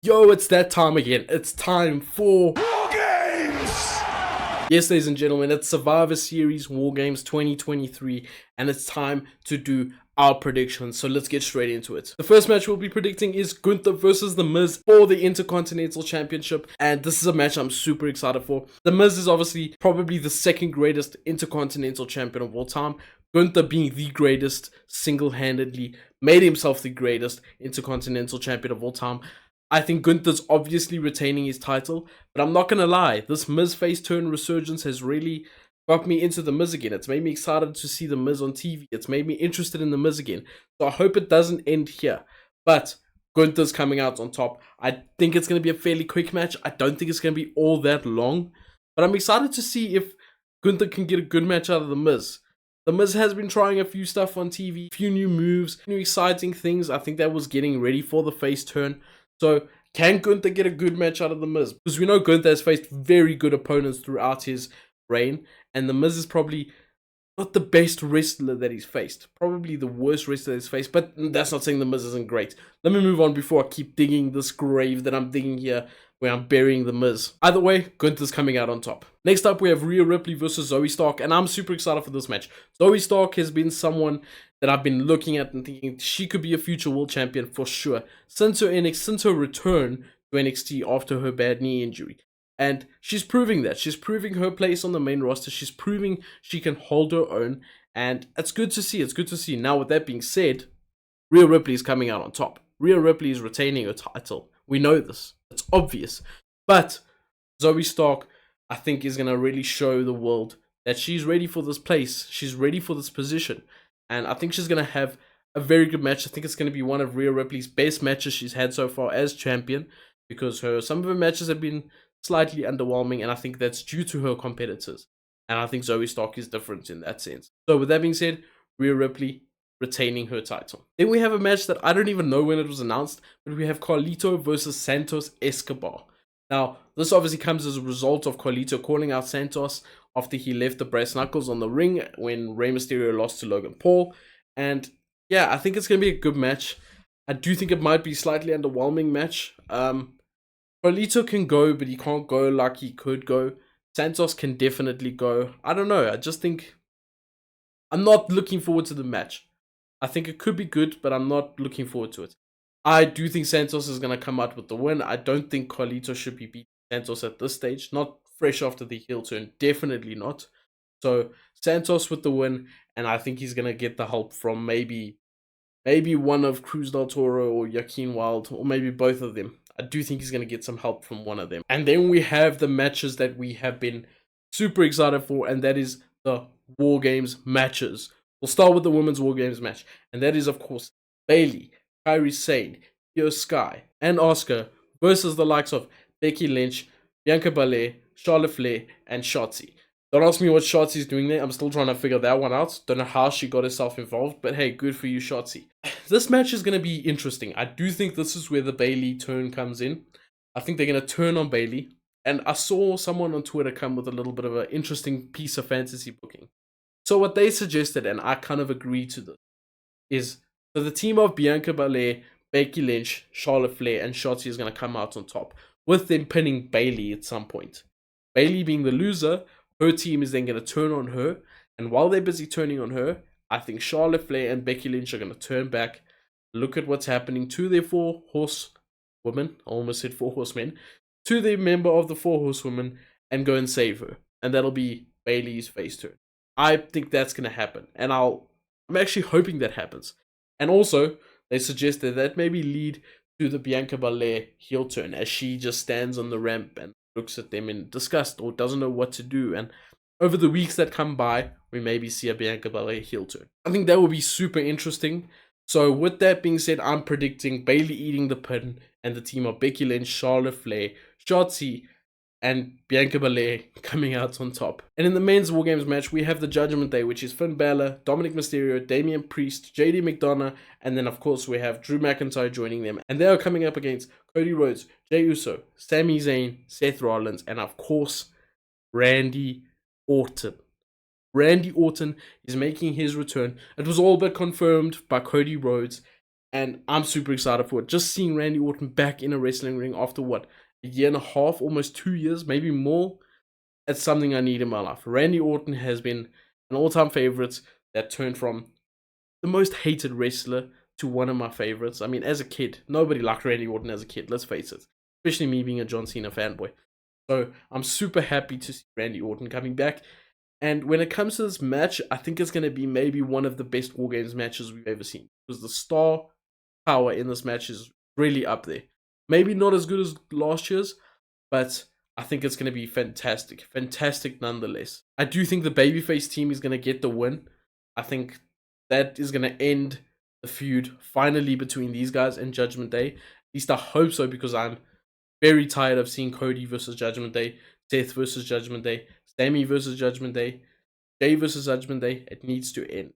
Yo, it's that time again. It's time for War Games! Yes, ladies and gentlemen, it's Survivor Series War Games 2023, and it's time to do our predictions. So let's get straight into it. The first match we'll be predicting is Gunther versus The Miz for the Intercontinental Championship, and this is a match I'm super excited for. The Miz is obviously probably the second greatest Intercontinental Champion of all time. Gunther, being the greatest, single-handedly made himself the greatest Intercontinental Champion of all time. I think Gunther's obviously retaining his title, but I'm not gonna lie, this Miz face turn resurgence has really got me into the Miz again. It's made me excited to see the Miz on TV. It's made me interested in the Miz again. So I hope it doesn't end here. But Gunther's coming out on top. I think it's gonna be a fairly quick match. I don't think it's gonna be all that long, but I'm excited to see if Gunther can get a good match out of the Miz. The Miz has been trying a few stuff on TV, a few new moves, new exciting things. I think that was getting ready for the face turn. So, can Gunther get a good match out of The Miz? Because we know Gunther has faced very good opponents throughout his reign, and The Miz is probably not the best wrestler that he's faced. Probably the worst wrestler he's faced, but that's not saying The Miz isn't great. Let me move on before I keep digging this grave that I'm digging here, where I'm burying The Miz. Either way, Gunther's coming out on top. Next up, we have Rhea Ripley versus Zoe Stark, and I'm super excited for this match. Zoe Stark has been someone that I've been looking at and thinking she could be a future world champion for sure since her return to NXT after her bad knee injury. And she's proving that. She's proving her place on the main roster. She's proving she can hold her own. And it's good to see. It's good to see. Now, with that being said, Rhea Ripley is coming out on top. Rhea Ripley is retaining her title. We know this. It's obvious. But Zoe Stark, I think, is going to really show the world that she's ready for this place. She's ready for this position. And I think she's going to have a very good match. I think it's going to be one of Rhea Ripley's best matches she's had so far as champion. Because some of her matches have been slightly underwhelming. And I think that's due to her competitors. And I think Zoe Stark is different in that sense. So with that being said, Rhea Ripley retaining her title. Then we have a match that I don't even know when it was announced. But we have Carlito versus Santos Escobar. Now, this obviously comes as a result of Carlito calling out Santos after he left the brass knuckles on the ring when Rey Mysterio lost to Logan Paul. And yeah, I think it's going to be a good match. I do think it might be a slightly underwhelming match. Carlito can go, but he can't go like he could go. Santos can definitely go. I don't know. I just think I'm not looking forward to the match. I think it could be good, but I'm not looking forward to it. I do think Santos is going to come out with the win. I don't think Carlito should be beating Santos at this stage. Not fresh after the heel turn. Definitely not. So Santos with the win. And I think he's going to get the help from maybe one of Cruz del Toro or Joaquin Wilde. Or maybe both of them. I do think he's going to get some help from one of them. And then we have the matches that we have been super excited for. And that is the War Games matches. We'll start with the Women's War Games match. And that is, of course, Bayley, Kairi Sane, Io Sky, and Asuka versus the likes of Becky Lynch, Bianca Belair, Charlotte Flair, and Shotzi. Don't ask me what Shotzi's doing there. I'm still trying to figure that one out. Don't know how she got herself involved, but hey, good for you, Shotzi. This match is going to be interesting. I do think this is where the Bayley turn comes in. I think they're going to turn on Bayley. And I saw someone on Twitter come with a little bit of an interesting piece of fantasy booking. So what they suggested, and I kind of agree to this, is so the team of Bianca Belair, Becky Lynch, Charlotte Flair, and Shotzi is going to come out on top, with them pinning Bayley at some point. Bayley being the loser, her team is then going to turn on her, and while they're busy turning on her, I think Charlotte Flair and Becky Lynch are going to turn back, look at what's happening to their 4 horsewomen, I almost said 4 horsemen, to the member of the 4 horsewomen, and go and save her. And that'll be Bayley's face turn. I think that's going to happen, and I'm actually hoping that happens. And also, they suggested that maybe lead to the Bianca Belair heel turn as she just stands on the ramp and looks at them in disgust or doesn't know what to do. And over the weeks that come by, we maybe see a Bianca Belair heel turn. I think that will be super interesting. So with that being said, I'm predicting Bayley eating the pin and the team of Becky Lynch, Charlotte Flair, Shotzi, and Bianca Belair coming out on top. And in the men's War Games match, we have the Judgment Day, which is Finn Balor, Dominic Mysterio, Damian Priest, JD McDonough, and then of course we have Drew McIntyre joining them. And they are coming up against Cody Rhodes, Jey Uso, Sami Zayn, Seth Rollins, and of course, Randy Orton. Randy Orton is making his return. It was all but confirmed by Cody Rhodes. and I'm super excited for it. Just seeing Randy Orton back in a wrestling ring after what, a year and a half, almost 2 years, maybe more. That's something I need in my life. Randy Orton has been an all-time favorite that turned from the most hated wrestler to one of my favorites. I mean, as a kid, nobody liked Randy Orton as a kid, let's face it. Especially me being a John Cena fanboy. So I'm super happy to see Randy Orton coming back. And when it comes to this match, I think it's going to be maybe one of the best War Games matches we've ever seen. Because the star power in this match is really up there. Maybe not as good as last year's, but I think it's going to be fantastic. Fantastic nonetheless. I do think the babyface team is going to get the win. I think that is going to end the feud finally between these guys and Judgment Day. At least I hope so, because I'm very tired of seeing Cody versus Judgment Day, Seth versus Judgment Day, Sami versus Judgment Day, Jay versus Judgment Day. It needs to end.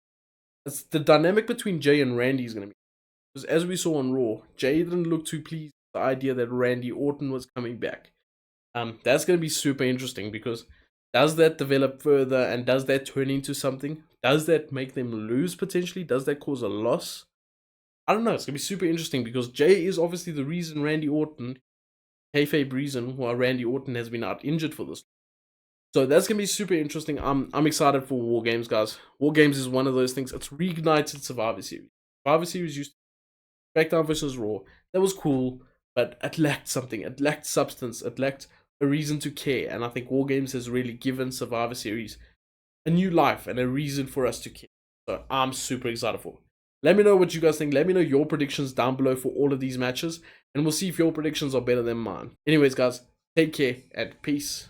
It's the dynamic between Jay and Randy is going to be, because as we saw on Raw, Jay didn't look too pleased with the idea that Randy Orton was coming back. That's going to be super interesting, because does that develop further and does that turn into something? Does that make them lose potentially? Does that cause a loss? I don't know. It's going to be super interesting, because Jay is obviously the reason Randy Orton, kayfabe reason why Randy Orton has been out injured for this. So that's going to be super interesting. I'm excited for War Games, guys. War Games is one of those things. It's reignited Survivor Series. Survivor Series used to SmackDown versus Raw. That was cool, but it lacked something. It lacked substance. It lacked a reason to care. And I think War Games has really given Survivor Series a new life and a reason for us to care. So I'm super excited for it. Let me know what you guys think. Let me know your predictions down below for all of these matches, and we'll see if your predictions are better than mine. Anyways, guys, take care and peace.